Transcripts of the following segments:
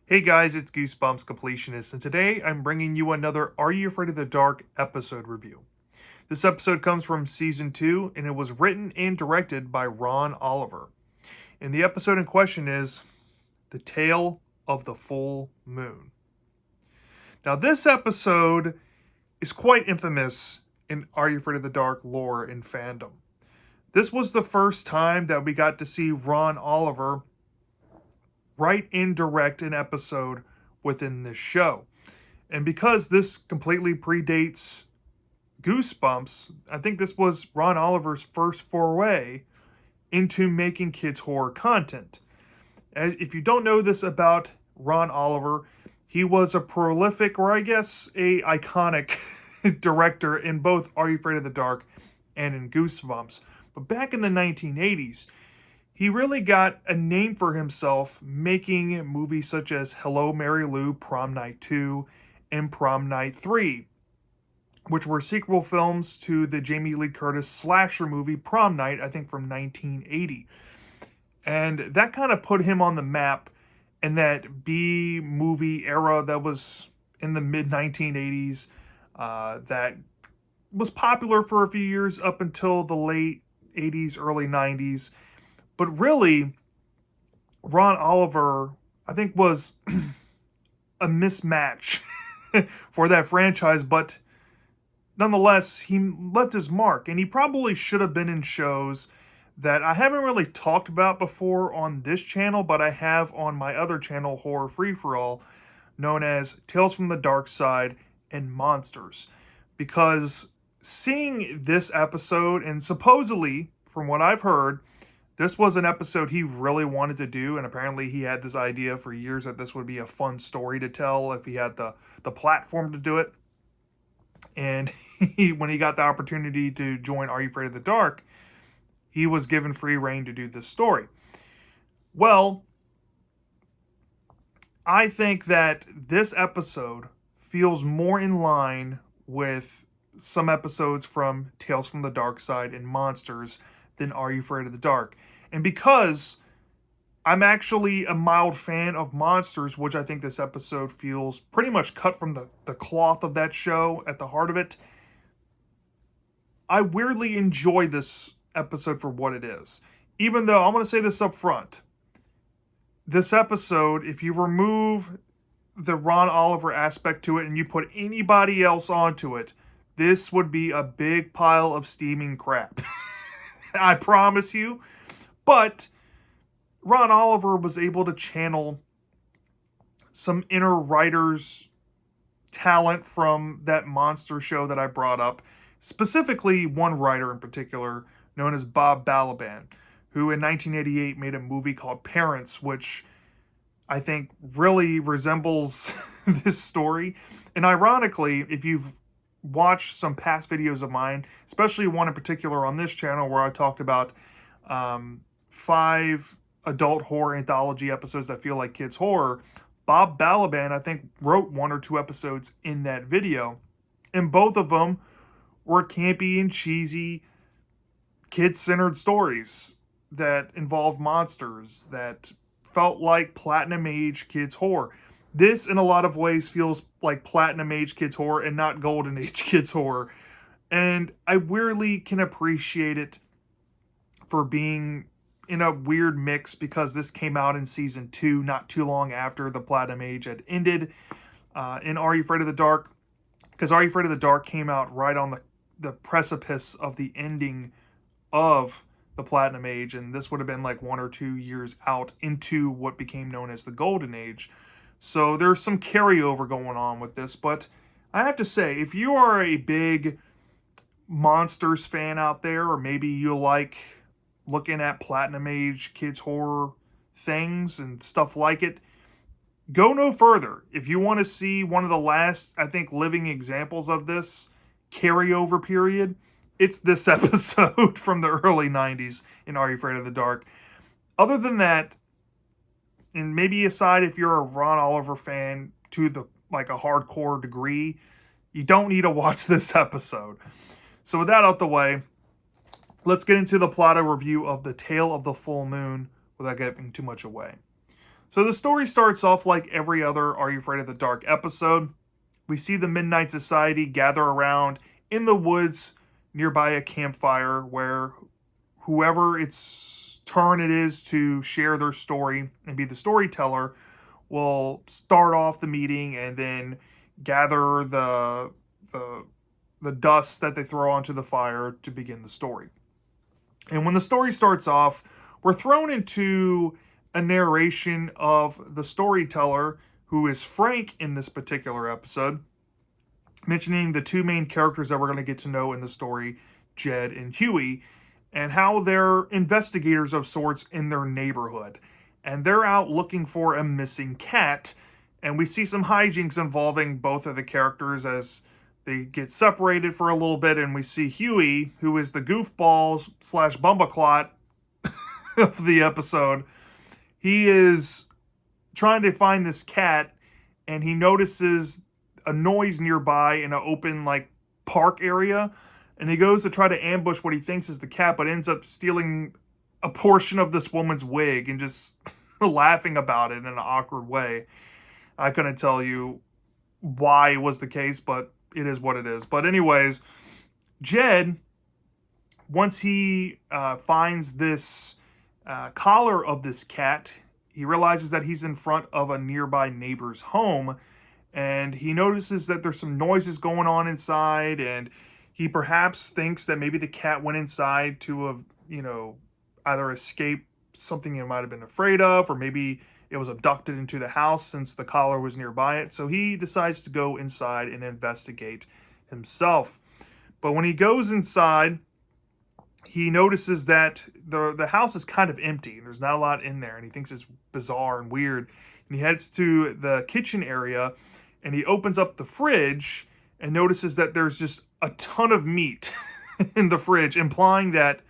Hey guys, it's Goosebumps Completionist, and today I'm bringing you another Are You Afraid of the Dark episode review. This episode comes from season 2, and it was written and directed by Ron Oliver. And the episode in question is The Tale of the Full Moon. Now, this episode is quite infamous in Are You Afraid of the Dark lore and fandom. This was the first time that we got to see Ron Oliver write and direct an episode within this show. And because this completely predates Goosebumps, I think this was Ron Oliver's first foray into making kids' horror content. If you don't know this about Ron Oliver, he was a prolific, or I guess a iconic director in both Are You Afraid of the Dark and in Goosebumps. But back in the 1980s, he really got a name for himself making movies such as Hello, Mary Lou, Prom Night 2, and Prom Night 3, which were sequel films to the Jamie Lee Curtis slasher movie Prom Night, I think from 1980. And that kind of put him on the map in that B movie era that was in the mid 1980s, that was popular for a few years up until the late 80s, early 90s. But really, Ron Oliver, I think, was a mismatch for that franchise, but nonetheless, he left his mark, and he probably should have been in shows that I haven't really talked about before on this channel, but I have on my other channel, Horror Free For All, known as Tales from the Dark Side and Monsters. Because seeing this episode, and supposedly, from what I've heard, this was an episode he really wanted to do, and apparently he had this idea for years that this would be a fun story to tell if he had the platform to do it. And when he got the opportunity to join Are You Afraid of the Dark, he was given free reign to do this story. Well, I think that this episode feels more in line with some episodes from Tales from the Dark Side and Monsters than Are You Afraid of the Dark. And because I'm actually a mild fan of Monsters, which I think this episode feels pretty much cut from the cloth of that show at the heart of it, I weirdly enjoy this episode for what it is. Even though, I'm going to say this up front, this episode, if you remove the Ron Oliver aspect to it and you put anybody else onto it, this would be a big pile of steaming crap. I promise you. But Ron Oliver was able to channel some inner writer's talent from that monster show that I brought up. Specifically, one writer in particular, known as Bob Balaban, who in 1988 made a movie called Parents, which I think really resembles this story. And ironically, if you've watched some past videos of mine, especially one in particular on this channel where I talked about 5 adult horror anthology episodes that feel like kids' horror, Bob Balaban, I think, wrote 1 or 2 episodes in that video. And both of them were campy and cheesy, kid-centered stories that involved monsters that felt like Platinum Age kids' horror. This, in a lot of ways, feels like Platinum Age kids' horror and not Golden Age kids' horror. And I weirdly can appreciate it for being in a weird mix because this came out in season 2, not too long after the Platinum Age had ended. In Are You Afraid of the Dark? Because Are You Afraid of the Dark came out right on the precipice of the ending of the Platinum Age, and this would have been like 1 or 2 years out into what became known as the Golden Age. So there's some carryover going on with this, but I have to say, if you are a big Monsters fan out there, or maybe you like looking at Platinum Age kids horror things and stuff like it, go no further. If you want to see one of the last, I think, living examples of this carryover period, it's this episode from the early 90s in Are You Afraid of the Dark. Other than that, and maybe aside if you're a Ron Oliver fan to the like a hardcore degree, you don't need to watch this episode. So with that out the way, let's get into the plot review of The Tale of the Full Moon without giving too much away. So the story starts off like every other Are You Afraid of the Dark episode. We see the Midnight Society gather around in the woods nearby a campfire where whoever its turn it is to share their story and be the storyteller will start off the meeting and then gather the the dust that they throw onto the fire to begin the story. And when the story starts off, we're thrown into a narration of the storyteller, who is Frank in this particular episode, mentioning the two main characters that we're going to get to know in the story, Jed and Huey, and how they're investigators of sorts in their neighborhood. And they're out looking for a missing cat. And we see some hijinks involving both of the characters as they get separated for a little bit. And we see Huey, who is the goofball slash bumbleclot of the episode. He is trying to find this cat, and he notices a noise nearby in an open like park area, and he goes to try to ambush what he thinks is the cat, but ends up stealing a portion of this woman's wig and just laughing about it in an awkward way. I couldn't tell you why it was the case, but it is what it is. But anyways, Jed, once he finds this collar of this cat, he realizes that he's in front of a nearby neighbor's home, and he notices that there's some noises going on inside, and he perhaps thinks that maybe the cat went inside to have, either escape something it might have been afraid of, or maybe it was abducted into the house since the collar was nearby it. So he decides to go inside and investigate himself. But when he goes inside, he notices that the house is kind of empty. There's not a lot in there, and he thinks it's bizarre and weird. And he heads to the kitchen area, and he opens up the fridge and notices that there's just a ton of meat in the fridge, implying that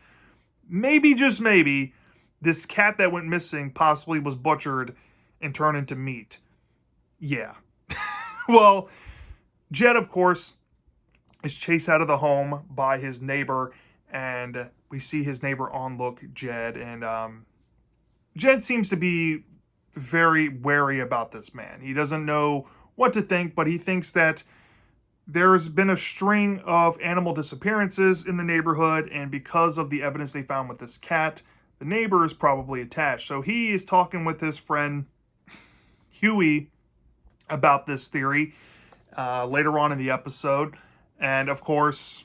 maybe, just maybe, this cat that went missing possibly was butchered and turned into meat. Yeah. Well, Jed, of course, is chased out of the home by his neighbor, and we see his neighbor onlook Jed, and Jed seems to be very wary about this man. He doesn't know what to think, but he thinks that there's been a string of animal disappearances in the neighborhood, and because of the evidence they found with this cat, the neighbor is probably attached. So he is talking with his friend Huey about this theory later on in the episode. And of course,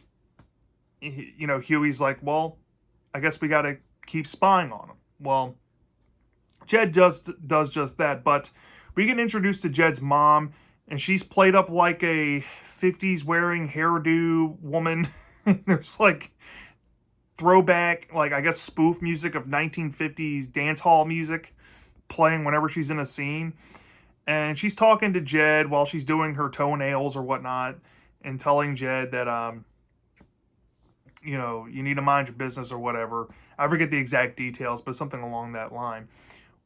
Huey's like, well, I guess we got to keep spying on him. Well, Jed does just that, but we get introduced to Jed's mom, and she's played up like a 50s wearing hairdo woman. There's like throwback, like I guess spoof music of 1950s dance hall music playing whenever she's in a scene. And she's talking to Jed while she's doing her toenails or whatnot, and telling Jed that, you need to mind your business or whatever. I forget the exact details, but something along that line.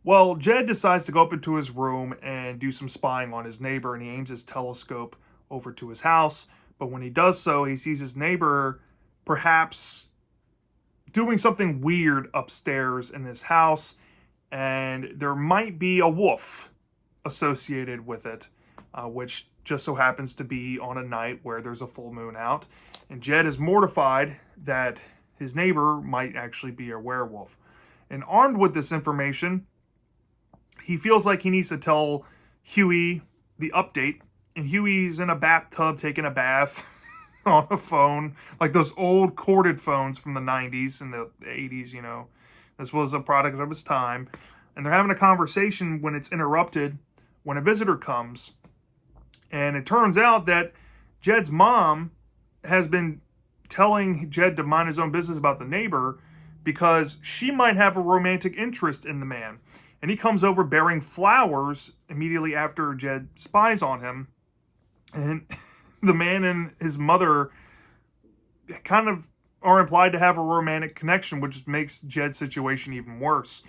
Well, Jed decides to go up into his room and do some spying on his neighbor, and he aims his telescope over to his house. But when he does so, he sees his neighbor perhaps doing something weird upstairs in this house, and there might be a wolf associated with it, which just so happens to be on a night where there's a full moon out. And Jed is mortified that his neighbor might actually be a werewolf. And armed with this information, he feels like he needs to tell Huey the update. And Huey's in a bathtub taking a bath on a phone, like those old corded phones from the 90s and the 80s, This was a product of his time. And they're having a conversation when it's interrupted when a visitor comes. And it turns out that Jed's mom has been telling Jed to mind his own business about the neighbor because she might have a romantic interest in the man. And he comes over bearing flowers immediately after Jed spies on him. And the man and his mother kind of are implied to have a romantic connection, which makes Jed's situation even worse.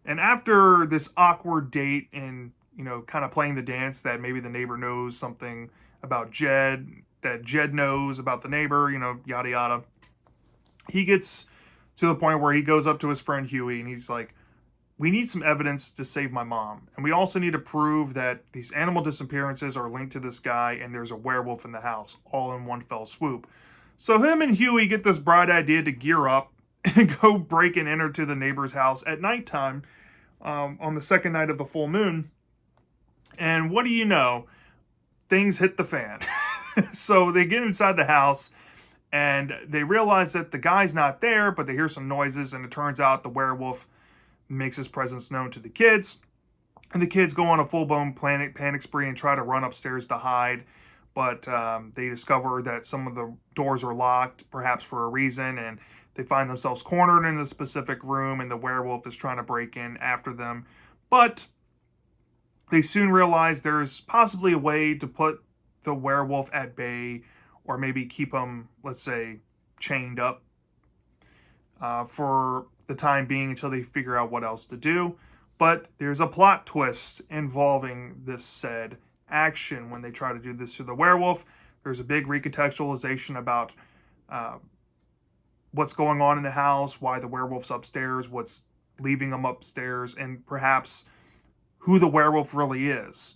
And after this awkward date and, kind of playing the dance that maybe the neighbor knows something about Jed, that Jed knows about the neighbor, yada yada, he gets to the point where he goes up to his friend Huey and he's like, we need some evidence to save my mom. And we also need to prove that these animal disappearances are linked to this guy and there's a werewolf in the house, all in one fell swoop. So him and Huey get this bright idea to gear up and go break and enter to the neighbor's house at nighttime on the second night of the full moon. And what do you know? Things hit the fan. So they get inside the house and they realize that the guy's not there, but they hear some noises, and it turns out the werewolf makes his presence known to the kids. And the kids go on a full-blown panic spree and try to run upstairs to hide. But they discover that some of the doors are locked, perhaps for a reason, and they find themselves cornered in a specific room, and the werewolf is trying to break in after them. But they soon realize there's possibly a way to put the werewolf at bay, or maybe keep him, let's say, chained up for the time being until they figure out what else to do. But there's a plot twist involving this said action when they try to do this to the werewolf. There's a big recontextualization about what's going on in the house, why the werewolf's upstairs, what's leaving them upstairs, and perhaps who the werewolf really is.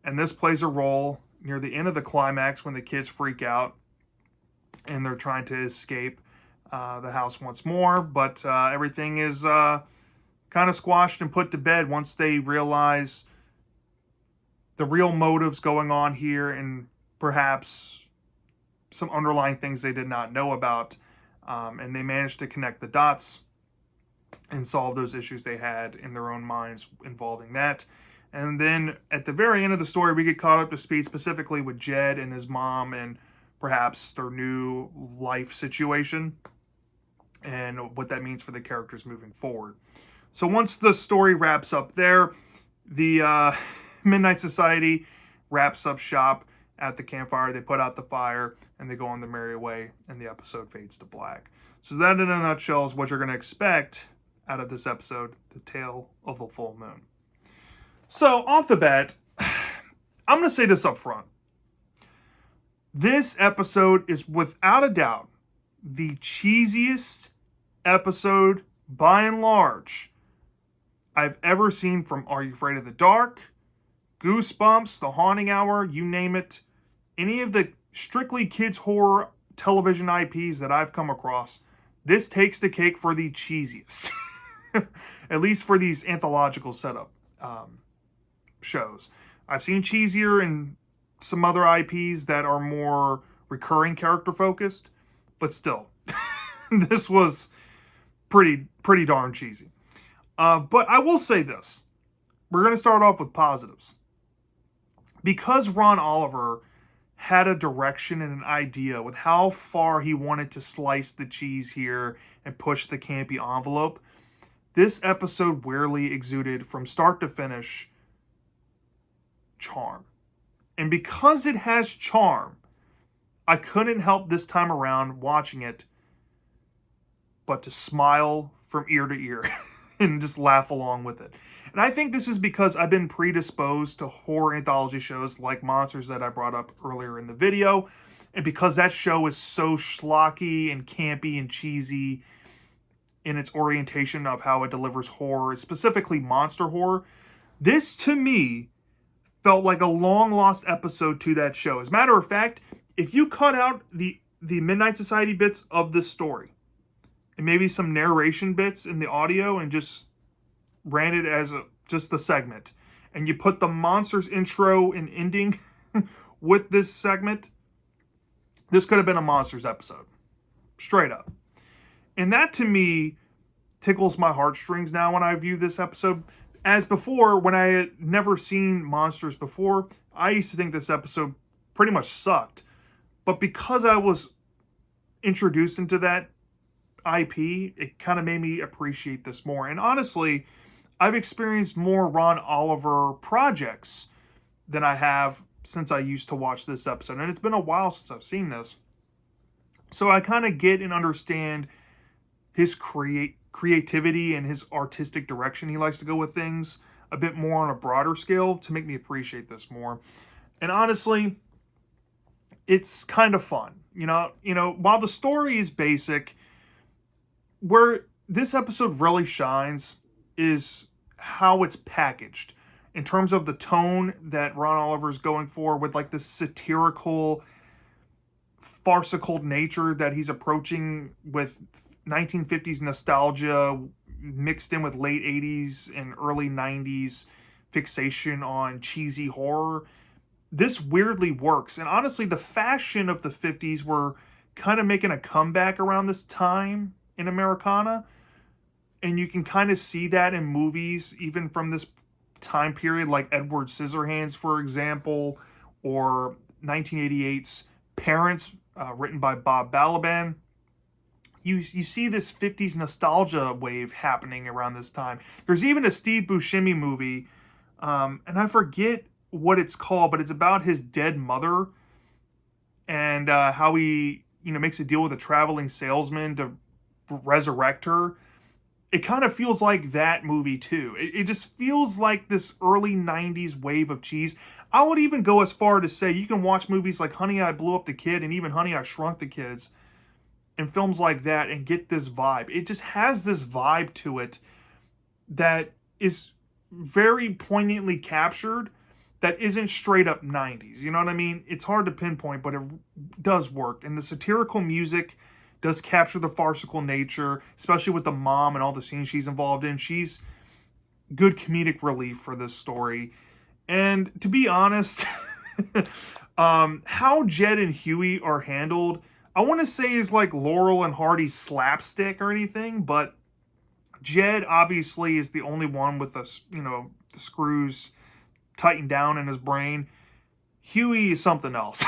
And this plays a role near the end of the climax when the kids freak out and they're trying to escape the house once more. But everything is kind of squashed and put to bed once they realize the real motives going on here and perhaps some underlying things they did not know about. And they managed to connect the dots and solve those issues they had in their own minds involving that. And then at the very end of the story, we get caught up to speed specifically with Jed and his mom and perhaps their new life situation and what that means for the characters moving forward. So once the story wraps up there, the Midnight Society wraps up shop at the campfire. They put out the fire and they go on their merry way, and the episode fades to black. So that in a nutshell is what you're going to expect out of this episode, The Tale of the Full Moon. So off the bat, I'm going to say this up front. This episode is without a doubt the cheesiest episode by and large I've ever seen from Are You Afraid of the Dark, Goosebumps, The Haunting Hour, you name it. Any of the strictly kids horror television IPs that I've come across, this takes the cake for the cheesiest. At least for these anthological setup shows. I've seen cheesier in some other IPs that are more recurring character focused, but still, this was pretty darn cheesy. But I will say this. We're going to start off with positives. Because Ron Oliver had a direction and an idea with how far he wanted to slice the cheese here and push the campy envelope, this episode weirdly exuded from start to finish charm. And because it has charm, I couldn't help this time around watching it but to smile from ear to ear and just laugh along with it. And I think this is because I've been predisposed to horror anthology shows like Monsters that I brought up earlier in the video. And because that show is so schlocky and campy and cheesy in its orientation of how it delivers horror, specifically monster horror, this to me felt like a long lost episode to that show. As a matter of fact, if you cut out the Midnight Society bits of this story and maybe some narration bits in the audio and just ran it as just the segment, and you put the Monsters intro and ending with this segment, this could have been a Monsters episode. Straight up. And that to me tickles my heartstrings now when I view this episode. As before, when I had never seen Monsters before, I used to think this episode pretty much sucked. But because I was introduced into that IP, it kind of made me appreciate this more. And honestly, I've experienced more Ron Oliver projects than I have since I used to watch this episode. And it's been a while since I've seen this. So I kind of get and understand his creativity and his artistic direction he likes to go with things a bit more on a broader scale to make me appreciate this more. And honestly, it's kind of fun. You know, while the story is basic, where this episode really shines is how it's packaged in terms of the tone that Ron Oliver is going for, with like this satirical, farcical nature that he's approaching with 1950s nostalgia mixed in with late 80s and early 90s fixation on cheesy horror. This weirdly works. And honestly, the fashion of the 50s were kind of making a comeback around this time in Americana. And you can kind of see that in movies, even from this time period, like Edward Scissorhands, for example, or 1988's Parents, written by Bob Balaban. You see this 50s nostalgia wave happening around this time. There's even a Steve Buscemi movie, and I forget what it's called, but it's about his dead mother and how he, makes a deal with a traveling salesman to resurrect her. It kind of feels like that movie too. It just feels like this early 90s wave of cheese. I would even go as far to say you can watch movies like Honey, I Blew Up the Kid and even Honey, I Shrunk the Kids and films like that and get this vibe. It just has this vibe to it that is very poignantly captured, that isn't straight up 90s. You know what I mean? It's hard to pinpoint, but it does work. And the satirical music does capture the farcical nature, especially with the mom and all the scenes she's involved in. She's good comedic relief for this story. And to be honest, how Jed and Huey are handled, I want to say is like Laurel and Hardy's slapstick or anything, but Jed obviously is the only one with the screws tightened down in his brain. Huey is something else.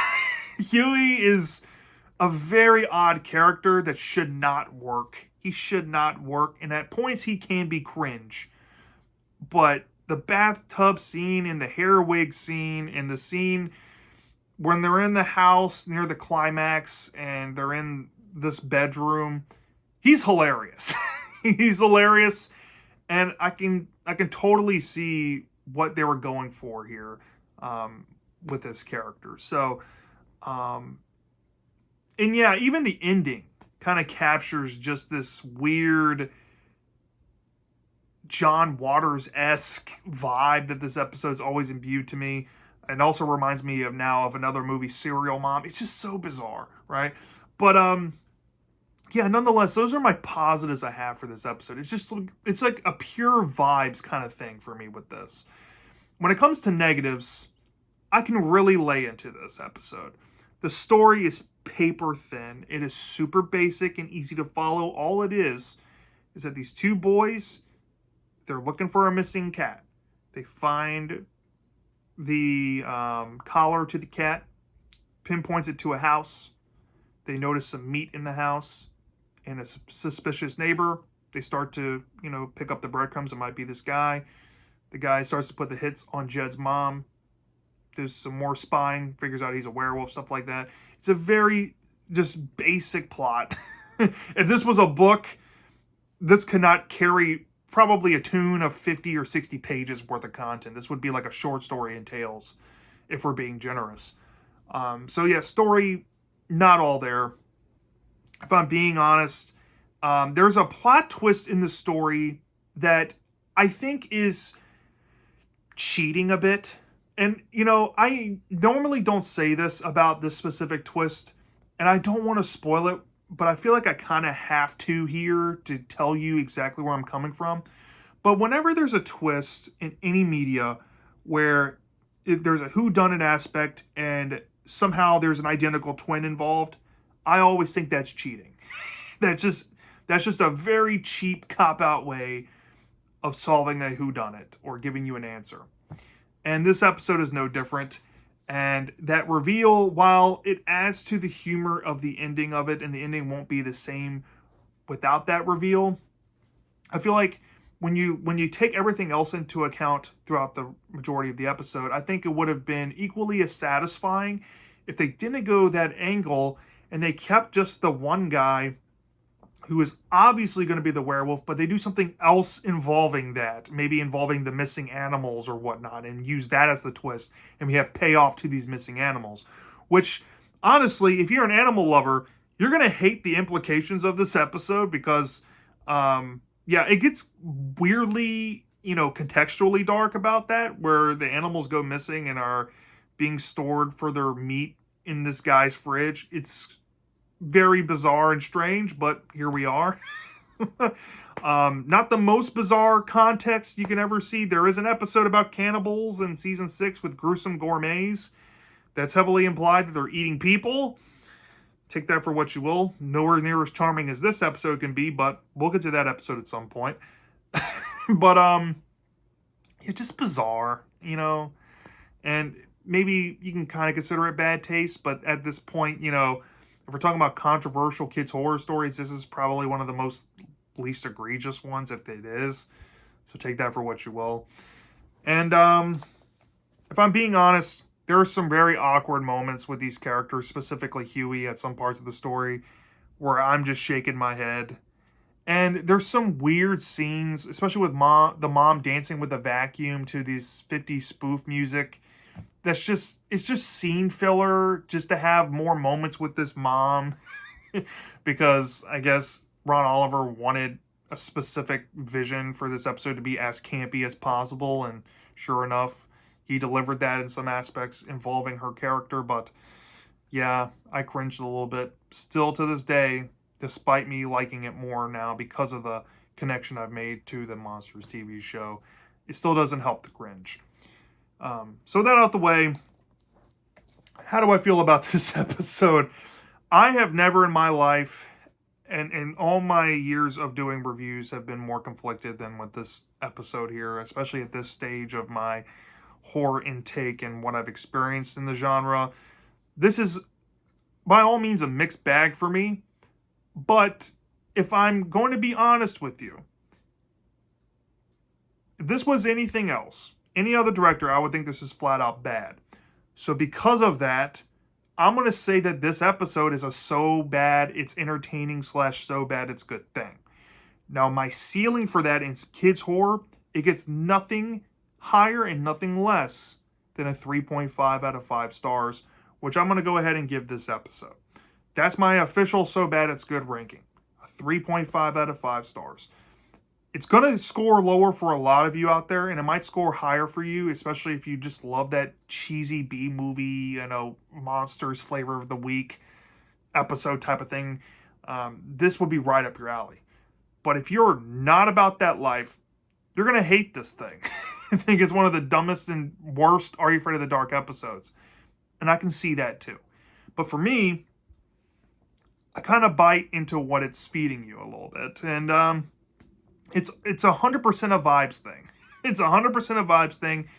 Huey is a very odd character that should not work. He should not work, and at points he can be cringe. But the bathtub scene and the hair wig scene and the scene when they're in the house near the climax and they're in this bedroom, he's hilarious. He's hilarious, and I can totally see what they were going for here with this character. So, and yeah, even the ending kind of captures just this weird John Waters-esque vibe that this episode's always imbued to me. And also reminds me of another movie, Serial Mom. It's just so bizarre, right? But yeah, nonetheless, those are my positives I have for this episode. It's like a pure vibes kind of thing for me with this. When it comes to negatives, I can really lay into this episode. The story is paper thin. It is super basic and easy to follow. All it is that these two boys, they're looking for a missing cat. They find the collar to the cat, pinpoints it to a house. They notice some meat in the house and a suspicious neighbor. They start to, pick up the breadcrumbs. It might be this guy. The guy starts to put the hits on Jed's mom. There's some more spying, figures out he's a werewolf, stuff like that. It's a very just basic plot. If this was a book, this could not carry probably a tune of 50 or 60 pages worth of content. This would be like a short story in tales, if we're being generous. So yeah, story, not all there. If I'm being honest, there's a plot twist in the story that I think is cheating a bit. And, I normally don't say this about this specific twist, and I don't want to spoil it, but I feel like I kind of have to here to tell you exactly where I'm coming from. But whenever there's a twist in any media where there's a whodunit aspect and somehow there's an identical twin involved, I always think that's cheating. That's just a very cheap cop-out way of solving a whodunit or giving you an answer. And this episode is no different. And that reveal, while it adds to the humor of the ending of it, and the ending won't be the same without that reveal, I feel like when you take everything else into account throughout the majority of the episode, I think it would have been equally as satisfying if they didn't go that angle and they kept just the one guy who is obviously going to be the werewolf, but they do something else involving that, maybe involving the missing animals or whatnot, and use that as the twist, and we have payoff to these missing animals. Which, honestly, if you're an animal lover, you're going to hate the implications of this episode because, it gets weirdly contextually dark about that, where the animals go missing and are being stored for their meat in this guy's fridge. It's very bizarre and strange, but here we are. Not the most bizarre context you can ever see. There is an episode about cannibals in season 6 with gruesome gourmets. That's heavily implied that they're eating people. Take that for what you will. Nowhere near as charming as this episode can be, but we'll get to that episode at some point. But it's just bizarre, and maybe you can kind of consider it bad taste, but at this point, if we're talking about controversial kids' horror stories, this is probably one of the most least egregious ones, if it is. So take that for what you will. And if I'm being honest, there are some very awkward moments with these characters, specifically Huey at some parts of the story, where I'm just shaking my head. And there's some weird scenes, especially with the mom dancing with the vacuum to these 50s spoof music. It's just scene filler just to have more moments with this mom. Because I guess Ron Oliver wanted a specific vision for this episode to be as campy as possible. And sure enough, he delivered that in some aspects involving her character. But yeah, I cringed a little bit. Still to this day, despite me liking it more now because of the connection I've made to the Monsters TV show, it still doesn't help the cringe. So that out the way, how do I feel about this episode? I have never in my life, and in all my years of doing reviews, have been more conflicted than with this episode here, especially at this stage of my horror intake and what I've experienced in the genre. This is, by all means, a mixed bag for me. But if I'm going to be honest with you, if this was anything else, any other director, I would think this is flat out bad. So because of that, I'm going to say that this episode is a so bad it's entertaining / so bad it's good thing. Now, my ceiling for that in kids horror, it gets nothing higher and nothing less than a 3.5 out of 5 stars, which I'm going to go ahead and give this episode. That's my official so bad it's good ranking. A 3.5 out of 5 stars. It's going to score lower for a lot of you out there, and it might score higher for you, especially if you just love that cheesy B-movie, monsters flavor of the week episode type of thing. This would be right up your alley. But if you're not about that life, you're going to hate this thing. I think it's one of the dumbest and worst Are You Afraid of the Dark episodes. And I can see that too. But for me, I kind of bite into what it's feeding you a little bit. And it's 100% a vibes thing. It's 100% a vibes thing.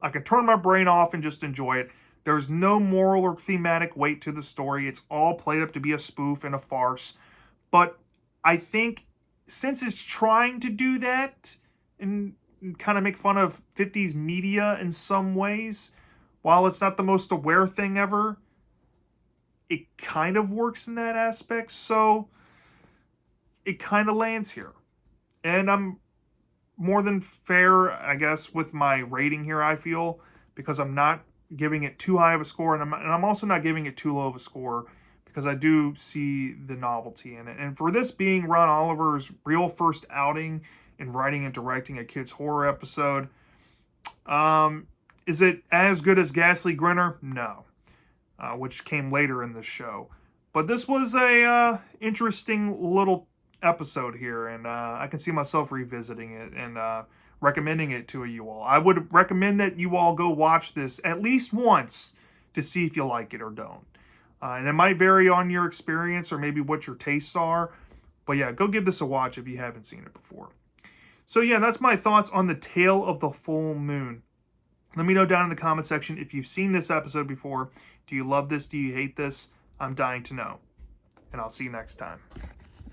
I can turn my brain off and just enjoy it. There's no moral or thematic weight to the story. It's all played up to be a spoof and a farce. But I think since it's trying to do that and kind of make fun of 50s media in some ways, while it's not the most aware thing ever, it kind of works in that aspect. So it kind of lands here. And I'm more than fair, I guess, with my rating here, I feel, because I'm not giving it too high of a score, and I'm also not giving it too low of a score, because I do see the novelty in it. And for this being Ron Oliver's real first outing in writing and directing a kids' horror episode, is it as good as Ghastly Grinner? No. Which came later in the show. But this was a interesting little episode here, and I can see myself revisiting it and recommending it to you all. I would recommend that you all go watch this at least once to see if you like it or don't. And it might vary on your experience or maybe what your tastes are. But yeah, go give this a watch if you haven't seen it before. So yeah, that's my thoughts on The Tale of the Full Moon. Let me know down in the comment section if you've seen this episode before. Do you love this? Do you hate this? I'm dying to know. And I'll see you next time.